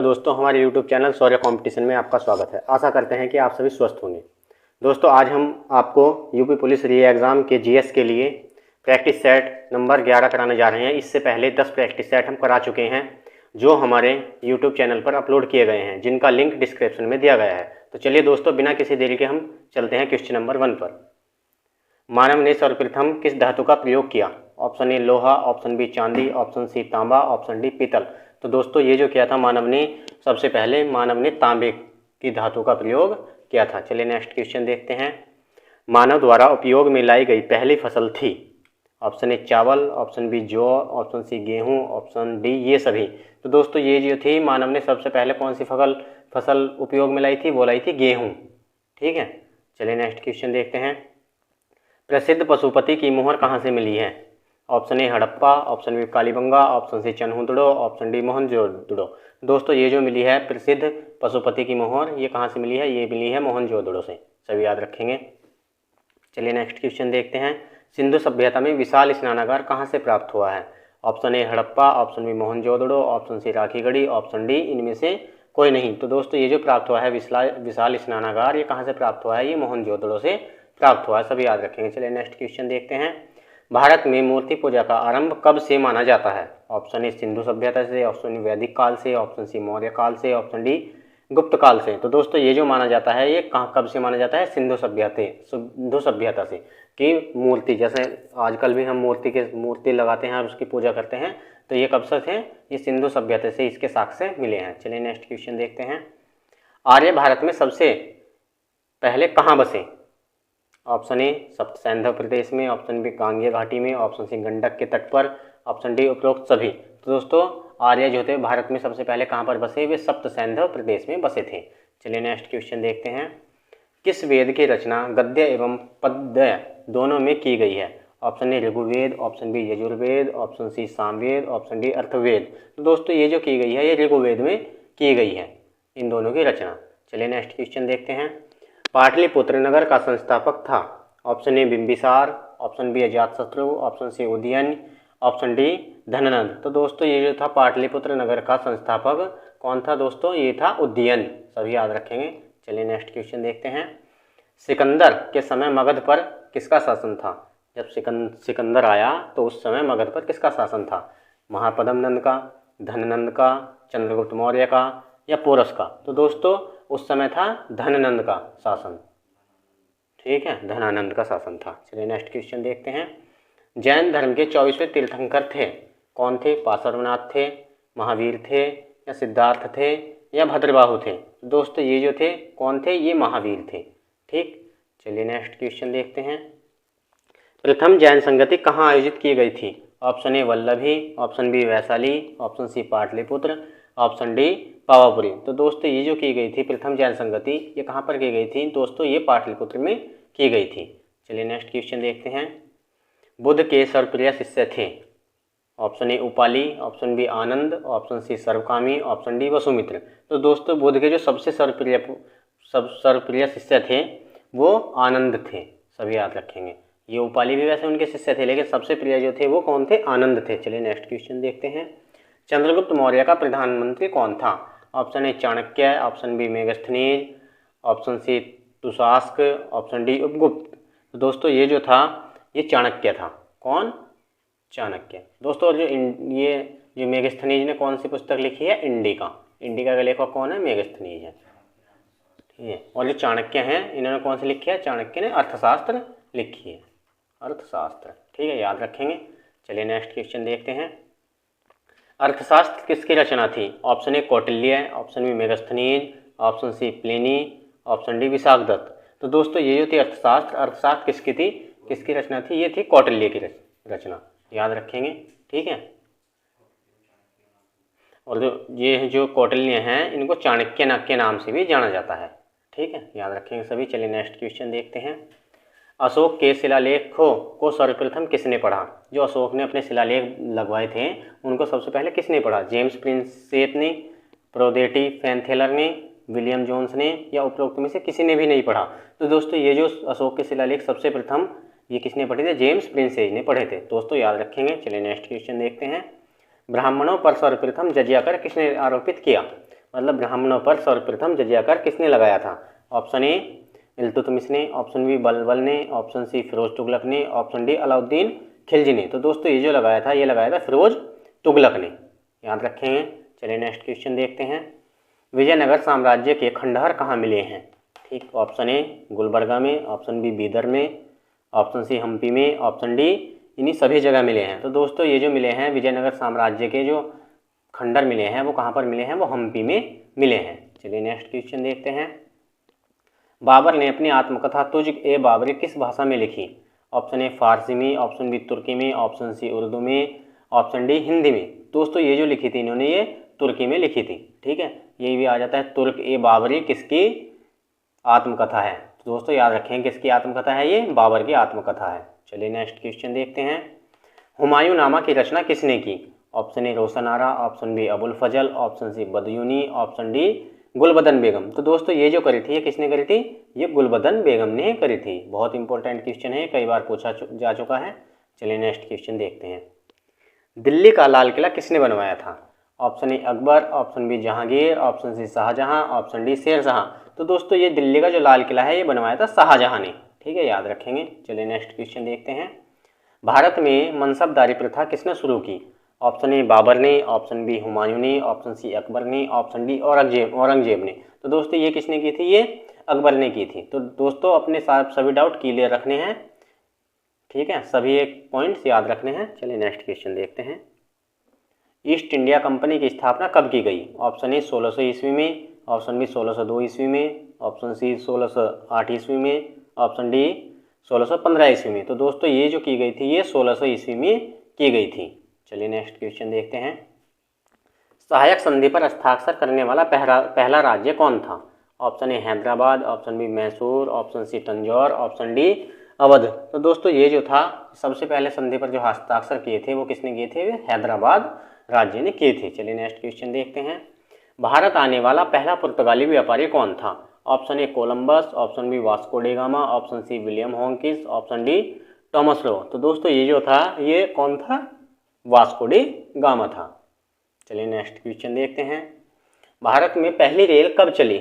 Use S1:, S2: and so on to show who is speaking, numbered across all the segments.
S1: दोस्तों, हमारे YouTube channel शौर्य competition में आपका स्वागत है। आशा करते हैं कि आप सभी स्वस्थ होंगे। दोस्तों, आज हम आपको यूपी पुलिस री एग्ज़ाम के जीएस के लिए प्रैक्टिस सेट नंबर 11 कराने जा रहे हैं। इससे पहले 10 प्रैक्टिस सेट हम करा चुके हैं जो हमारे YouTube चैनल पर अपलोड किए गए हैं, जिनका लिंक डिस्क्रिप्शन में दिया गया है। तो चलिए दोस्तों, बिना किसी देरी के हम चलते हैं क्वेश्चन नंबर 1 पर। मानव ने सर्वप्रथम किस धातु का प्रयोग किया? ऑप्शन ए लोहा, ऑप्शन बी चांदी, ऑप्शन सी तांबा, ऑप्शन डी पीतल। तो दोस्तों, ये जो किया था मानव ने, सबसे पहले मानव ने तांबे की धातु का प्रयोग किया था। चलिए नेक्स्ट क्वेश्चन देखते हैं। मानव द्वारा उपयोग में लाई गई पहली फसल थी? ऑप्शन ए चावल, ऑप्शन बी जौ, ऑप्शन सी गेहूं, ऑप्शन डी ये सभी। तो दोस्तों, ये जो थी मानव ने सबसे पहले कौन सी फसल उपयोग में लाई थी? वो लाई थी गेहूँ। ठीक है, चलिए नेक्स्ट क्वेश्चन देखते हैं। प्रसिद्ध पशुपति की मोहर कहाँ से मिली है? Option A Harappa, option B Kalibangan, option C Chanhudaro, option D Mohenjodaro. दोस्तों, ये जो मिली है प्रसिद्ध पशुपति की मोहर, ये कहाँ से मिली है? ये मिली है मोहनजोदड़ो से। सभी याद रखेंगे। चलिए नेक्स्ट क्वेश्चन देखते हैं। सिंधु सभ्यता में विशाल स्नानागार कहाँ से प्राप्त हुआ है? Option A Harappa, option B Mohenjodaro, option C Rakhigarhi, option D इनमें से कोई नहीं। तो दोस्तों, ये जो प्राप्त हुआ है विशाल स्नानागार, ये कहाँ से प्राप्त हुआ है? ये मोहनजोदड़ो से प्राप्त हुआ है। सभी याद रखेंगे। चलिए नेक्स्ट क्वेश्चन देखते हैं। भारत में मूर्ति पूजा का आरंभ कब से माना जाता है? ऑप्शन ए सिंधु सभ्यता से, ऑप्शन ए वैदिक काल से, ऑप्शन सी मौर्य काल से, ऑप्शन डी गुप्त काल से। तो दोस्तों, ये जो माना जाता है ये कब से माना जाता है? सिंधु सभ्यता से कि मूर्ति, जैसे आजकल भी हम मूर्ति लगाते हैं और उसकी पूजा करते हैं, तो ये कब से थे? ये सिंधु सभ्यता से इसके साक्ष्य मिले हैं। चलिए नेक्स्ट क्वेश्चन देखते हैं। आर्य भारत में सबसे पहले कहाँ बसे? ऑप्शन ए सप्त सैंधव प्रदेश में, ऑप्शन बी गांगेय घाटी में, ऑप्शन सी गंडक के तट पर, ऑप्शन डी उपरोक्त सभी। तो दोस्तों, आर्य जो थे भारत में सबसे पहले कहाँ पर बसे? वे सप्त सैंधव प्रदेश में बसे थे। चलिए नेक्स्ट क्वेश्चन देखते हैं। किस वेद की रचना गद्य एवं पद्य दोनों में की गई है? Option A Rigveda, option B Yajurveda, option C Samaveda, option D Atharvaveda. तो दोस्तों, ये जो की गई है ये ऋग्वेद में की गई है, इन दोनों की रचना। चलिए नेक्स्ट क्वेश्चन देखते हैं। पाटलिपुत्र नगर का संस्थापक था? Option A Bimbisara, option B Ajatashatru, option C Udayan, option D Dhanananda. तो दोस्तों, ये जो था पाटलिपुत्र नगर का संस्थापक कौन था? दोस्तों, ये था उदयन। सभी याद रखेंगे। चलिए नेक्स्ट क्वेश्चन देखते हैं। सिकंदर के समय मगध पर किसका शासन था? जब सिकंदर आया तो उस समय मगध पर किसका शासन था? महापद्म नंद का, धननंद का, चंद्रगुप्त मौर्य का या पोरस का? तो दोस्तों, उस समय था धननंद का शासन। ठीक है, धनानंद का शासन था। चलिए नेक्स्ट क्वेश्चन देखते हैं। जैन धर्म के 24वें तीर्थंकर थे? कौन थे? पार्श्वनाथ थे, महावीर थे या सिद्धार्थ थे या भद्रबाहु थे? दोस्तों, ये जो थे कौन थे? ये महावीर थे। ठीक, चलिए नेक्स्ट क्वेश्चन देखते हैं। प्रथम जैन संगति कहाँ आयोजित की गई थी? Option A Vallabhi, option B Vaishali, option C Pataliputra, option D Pavapuri. तो दोस्तों, ये जो की गई थी प्रथम जैन संगति, ये कहाँ पर की गई थी? दोस्तों, ये पाटलिपुत्र में की गई थी। चलिए नेक्स्ट क्वेश्चन देखते हैं। बुद्ध के सर्वप्रिय शिष्य थे? Option A Upali, option B Ananda, option C Sarvakami, option D Vasumitra. तो दोस्तों, बुद्ध के जो सबसे सर्वप्रिय शिष्य थे वो आनंद थे। सभी याद रखेंगे। ये उपाली भी वैसे उनके शिष्य थे, लेकिन सबसे प्रिय जो थे वो कौन थे? आनंद थे। चलिए नेक्स्ट क्वेश्चन देखते हैं। चंद्रगुप्त मौर्य का प्रधानमंत्री कौन था? Option A Chanakya, option B Megasthenes, option C Tushaspa, option D Upagupta. तो दोस्तों, ये जो था ये चाणक्य था। कौन? चाणक्य। दोस्तों, ये जो मेगस्थनीज ने कौन सी पुस्तक लिखी है? इंडिका। इंडिका का लेखक कौन है? मेगस्थनीज है। ठीक है, और जो चाणक्य हैं इन्होंने कौन सी लिखी है? चाणक्य ने अर्थशास्त्र लिखी है, अर्थशास्त्र। ठीक है, याद रखेंगे। चलिए नेक्स्ट क्वेश्चन देखते हैं। अर्थशास्त्र किसकी रचना थी? Option A Kautilya, option B Megasthenes, option C Pliny, option D Vishakhadatta. तो दोस्तों, ये जो थी अर्थशास्त्र किसकी थी? किसकी रचना थी? ये थी कौटिल्य की रचना। याद रखेंगे। ठीक है, और जो कौटिल्य हैं इनको चाणक्य के नाम से भी जाना जाता है। ठीक है, याद रखेंगे सभी। चलिए नेक्स्ट क्वेश्चन देखते हैं। अशोक के शिलालेखों को सर्वप्रथम किसने पढ़ा? जो अशोक ने अपने शिलालेख लगवाए थे उनको सबसे पहले किसने पढ़ा? जेम्स प्रिंसेप ने, प्रोदेटी फैनथेलर ने, विलियम जोन्स ने या उपरोक्त में से किसी ने भी नहीं पढ़ा? तो दोस्तों, ये जो अशोक के शिलालेख सबसे प्रथम ये किसने पढ़े थे? जेम्स प्रिंसेप ने पढ़े थे। दोस्तों, याद रखेंगे। चलिए नेक्स्ट क्वेश्चन देखते हैं। ब्राह्मणों पर सर्वप्रथम जजिया कर किसने आरोपित किया? मतलब ब्राह्मणों पर सर्वप्रथम जजिया कर किसने लगाया था? ऑप्शन ए इल्तुतमिश ने, ऑप्शन बी बलबल ने, ऑप्शन सी फिरोज तुगलक ने, ऑप्शन डी अलाउद्दीन खिलजी ने। तो दोस्तों ये जो लगाया था, ये लगाया था फिरोज तुगलक ने, याद रखेंगे। चलिए नेक्स्ट क्वेश्चन देखते हैं। विजयनगर साम्राज्य के खंडहर कहाँ मिले हैं? ठीक, ऑप्शन ए गुलबर्गा में, ऑप्शन बी बीदर में, ऑप्शन सी हम्पी में, ऑप्शन डी इन्हीं सभी जगह मिले हैं। तो दोस्तों ये जो मिले हैं विजयनगर साम्राज्य के जो खंडहर मिले हैं वो कहाँ पर मिले हैं? वो हम्पी में मिले हैं। चलिए नेक्स्ट क्वेश्चन देखते हैं। बाबर ने अपनी आत्मकथा तुझ ए बाबरी किस भाषा में लिखी? ऑप्शन ए फारसी में, ऑप्शन बी तुर्की में, ऑप्शन सी उर्दू में, ऑप्शन डी हिंदी में। दोस्तों ये जो लिखी थी इन्होंने ये तुर्की में लिखी थी। ठीक है, ये भी आ जाता है तुर्क ए बाबरी किसकी आत्मकथा है? तो दोस्तों याद रखें किसकी आत्मकथा है? ये बाबर की आत्मकथा है। चलिए नेक्स्ट क्वेश्चन देखते हैं। हुमायूं नामा की रचना किसने की? Option A Roshan Ara, option B Abul Fazl, option C Badayuni, option D Gulbadan Begum. तो दोस्तों ये जो करी थी ये किसने करी थी? ये गुलबदन बेगम ने करी थी। बहुत इंपॉर्टेंट क्वेश्चन है, कई बार पूछा जा चुका है। चलिए नेक्स्ट क्वेश्चन देखते हैं। दिल्ली का लाल किला किसने बनवाया था? Option A Akbar, option B Jahangir, option C Shahjahan, option D Sherjahan. तो दोस्तों ये दिल्ली का जो लाल किला है ये बनवाया था शाहजहां ने। ठीक है, याद रखेंगे। चलिए नेक्स्ट क्वेश्चन देखते हैं। भारत में मनसबदारी प्रथा किसने शुरू की? ऑप्शन ए बाबर ने, ऑप्शन बी हुमायूं ने, ऑप्शन सी अकबर ने, ऑप्शन डी औरंगजेब ने। तो दोस्तों ये किसने की थी? ये अकबर ने की थी। तो दोस्तों अपने साथ सभी डाउट क्लियर रखने हैं। ठीक है, सभी एक पॉइंट्स याद रखने हैं। चलिए नेक्स्ट क्वेश्चन देखते हैं। ईस्ट इंडिया कंपनी की स्थापना कब की गई? ऑप्शन ए 1600 ईस्वी में, ऑप्शन बी 1602 ईस्वी में, ऑप्शन सी 1608 ईस्वी में, ऑप्शन डी 1615 ईस्वी में। तो दोस्तों ये जो की गई थी ये 1600 ईस्वी में की गई थी। चलिए नेक्स्ट क्वेश्चन देखते हैं। सहायक संधि पर हस्ताक्षर करने वाला पहला राज्य कौन था? Option A Hyderabad, option B Mysore, option C Tanjore, option D Awadh. तो दोस्तों ये जो था सबसे पहले संधि पर जो हस्ताक्षर किए थे वो किसने किए थे? हैदराबाद राज्य ने किए थे। चलिए नेक्स्ट क्वेश्चन देखते हैं। भारत आने वाला पहला पुर्तगाली व्यापारी कौन था? Option A Columbus, option B Vasco da Gama, option C William Hawkins, option D Thomas Lowe. तो दोस्तों ये जो था ये कौन था? वास्को डे गामा था। चलिए नेक्स्ट क्वेश्चन देखते हैं। भारत में पहली रेल कब चली?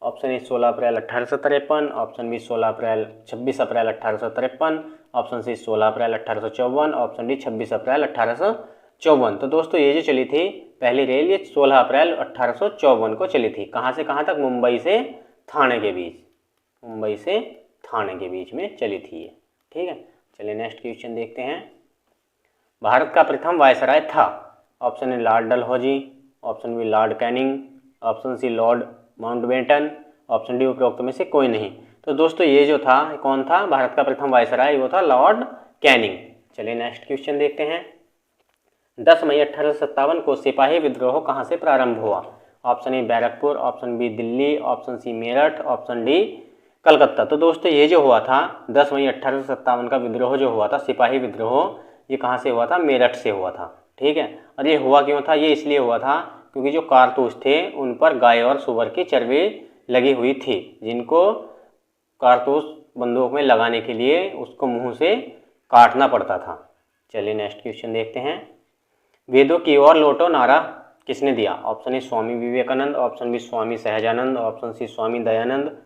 S1: ऑप्शन ए 16 अप्रैल 1853, ऑप्शन बी 26 अप्रैल 1853, ऑप्शन सी 16 अप्रैल 1854, ऑप्शन डी 26 अप्रैल 1854। तो दोस्तों ये जो चली थी पहली रेल ये 16 अप्रैल 1854 को चली थी। कहाँ से कहाँ तक? मुंबई से थाने के बीच, मुंबई से थाने के बीच में चली थी ये। ठीक है, चलिए नेक्स्ट क्वेश्चन देखते हैं। भारत का प्रथम वायसराय था? Option A lord Dalhousie, option B lord Canning, option C lord Mountbatten, option D उपरोक्त में से कोई नहीं। तो दोस्तों ये जो था कौन था? भारत का प्रथम वायसराय वो था लॉर्ड कैनिंग। चलिए नेक्स्ट क्वेश्चन देखते हैं। 10 मई 1857 को सिपाही विद्रोह कहाँ से प्रारंभ हुआ? Option A Barrackpore, option B Delhi, option C Meerut, option D Calcutta. तो दोस्तों ये जो हुआ था 10 मई 1857 का विद्रोह जो हुआ था सिपाही विद्रोह, ये कहाँ से हुआ था? मेरठ से हुआ था। ठीक है, और ये हुआ क्यों था? ये इसलिए हुआ था क्योंकि जो कारतूस थे उन पर गाय और सुअर की चर्बी लगी हुई थी, जिनको कारतूस बंदूक में लगाने के लिए उसको मुंह से काटना पड़ता था। चलिए नेक्स्ट क्वेश्चन देखते हैं। वेदों की ओर लौटो नारा किसने दिया? Option A Swami Vivekananda, option B Swami Sahajanand, option C Swami Dayanand,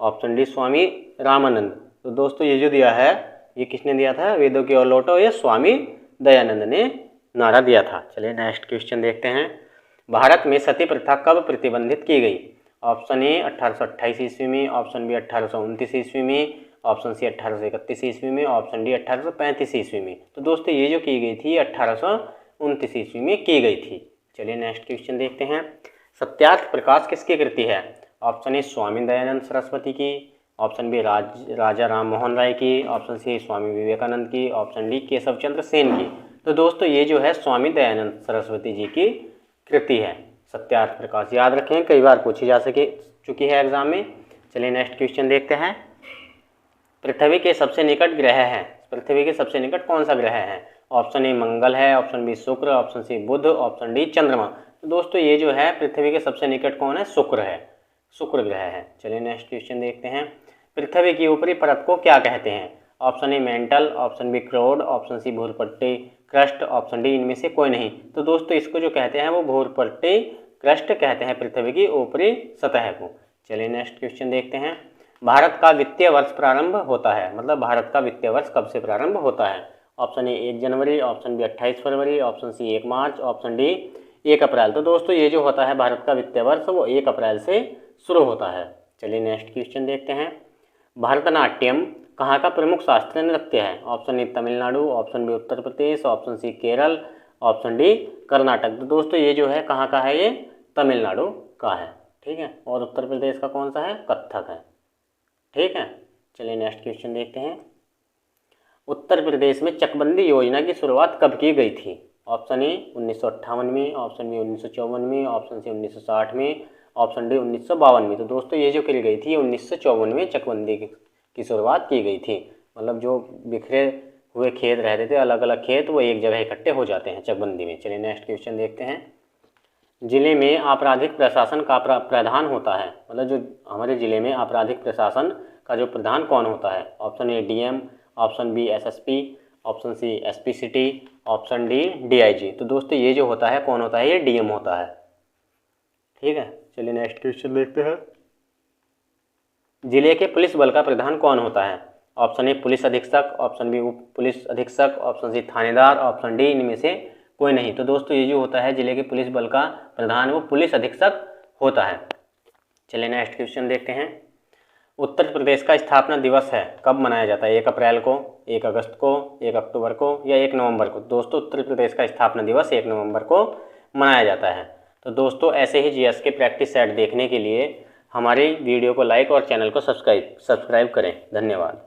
S1: option D Swami Ramanand. तो दोस्तों ये जो दिया है ये किसने दिया था? वेदों की ओर लौटो ये स्वामी दयानंद ने नारा दिया था। चलिए नेक्स्ट क्वेश्चन देखते हैं। भारत में सती प्रथा कब प्रतिबंधित की गई? ऑप्शन ए 1828 ईस्वी में, ऑप्शन बी 1829 ईस्वी में, ऑप्शन सी 1831 ईस्वी में, ऑप्शन डी 1835 ईस्वी में। तो दोस्तों ये जो की गई थी 1829 ईस्वी में की गई थी। चलिए नेक्स्ट क्वेश्चन देखते हैं। सत्यार्थ प्रकाश किसकी कृति है? ऑप्शन ए स्वामी दयानंद सरस्वती की, ऑप्शन बी राजा राम मोहन राय की, ऑप्शन सी स्वामी विवेकानंद की, ऑप्शन डी केशव चंद्र सेन की। तो दोस्तों ये जो है स्वामी दयानंद सरस्वती जी की कृति है सत्यार्थ प्रकाश। याद रखें कई बार पूछी जा चुकी है एग्जाम में। चलिए नेक्स्ट क्वेश्चन देखते हैं। पृथ्वी के सबसे निकट ग्रह है, पृथ्वी के सबसे निकट कौन सा ग्रह है? ऑप्शन ए मंगल है, ऑप्शन बी शुक्र, ऑप्शन सी बुध, ऑप्शन डी चंद्रमा। तो दोस्तों ये जो है पृथ्वी के सबसे निकट कौन है? शुक्र है, शुक्र ग्रह है। चलिए नेक्स्ट क्वेश्चन देखते हैं। पृथ्वी की ऊपरी परत को क्या कहते हैं? Option A mantle, option B क्रोड, ऑप्शन सी भूरपट्टी क्रस्ट, ऑप्शन डी इनमें से कोई नहीं। तो दोस्तों इसको जो कहते हैं वो भूरपट्टी क्रस्ट कहते हैं पृथ्वी की ऊपरी सतह को। चलिए नेक्स्ट क्वेश्चन देखते हैं। भारत का वित्तीय वर्ष प्रारंभ होता है, मतलब भारत का वित्तीय वर्ष कब से प्रारंभ होता है? ऑप्शन ए 1 जनवरी, ऑप्शन बी 28 फरवरी, ऑप्शन सी 1 मार्च, ऑप्शन डी 1 अप्रैल। तो दोस्तों ये जो होता है भारत का वित्तीय वर्ष वो 1 अप्रैल से शुरू होता है। चलिए नेक्स्ट क्वेश्चन देखते हैं। भरतनाट्यम कहाँ का प्रमुख शास्त्रीय नृत्य है? Option A Tamil Nadu, option B Uttar Pradesh, option C Kerala, option D Karnataka. तो दोस्तों ये जो है कहाँ का है? ये तमिलनाडु का है, ठीक है। और उत्तर प्रदेश का कौन सा है? कथक है, ठीक है। चलिए नेक्स्ट क्वेश्चन देखते हैं। उत्तर प्रदेश में चकबंदी योजना की शुरुआत कब की गई थी? ऑप्शन ए 1958 में, ऑप्शन बी 1954 में, ऑप्शन सी 1960 में, ऑप्शन डी 1952 में। तो दोस्तों ये जो की गई थी 1954 में चकबंदी की शुरुआत की गई थी। मतलब जो बिखरे हुए खेत रहते थे, अलग अलग खेत, वो एक जगह इकट्ठे हो जाते हैं चकबंदी में। चलिए नेक्स्ट क्वेश्चन देखते हैं। जिले में आपराधिक प्रशासन का प्रधान होता है, मतलब जो हमारे जिले में आपराधिक प्रशासन का जो प्रधान कौन होता है? Option A DM, option B SSP, option C SP city, option D DIG. तो दोस्तों ये जो होता है कौन होता है? ये डीएम होता है, ठीक है। चलिए नेक्स्ट क्वेश्चन देखते हैं। जिले के पुलिस बल का प्रधान कौन होता है? ऑप्शन ए पुलिस अधीक्षक, ऑप्शन बी उप पुलिस अधीक्षक, ऑप्शन सी थानेदार, ऑप्शन डी इनमें से कोई नहीं। तो दोस्तों ये जो होता है जिले के पुलिस बल का प्रधान वो पुलिस अधीक्षक होता है। चलिए नेक्स्ट क्वेश्चन देखते हैं। उत्तर प्रदेश का स्थापना दिवस है कब मनाया जाता है? 1 अप्रैल को, 1 अगस्त को, 1 अक्टूबर को या 1 नवंबर को? दोस्तों उत्तर प्रदेश का स्थापना दिवस 1 नवंबर को मनाया जाता है। तो दोस्तों ऐसे ही जीएस के प्रैक्टिस सेट देखने के लिए हमारी वीडियो को लाइक और चैनल को सब्सक्राइब करें। धन्यवाद।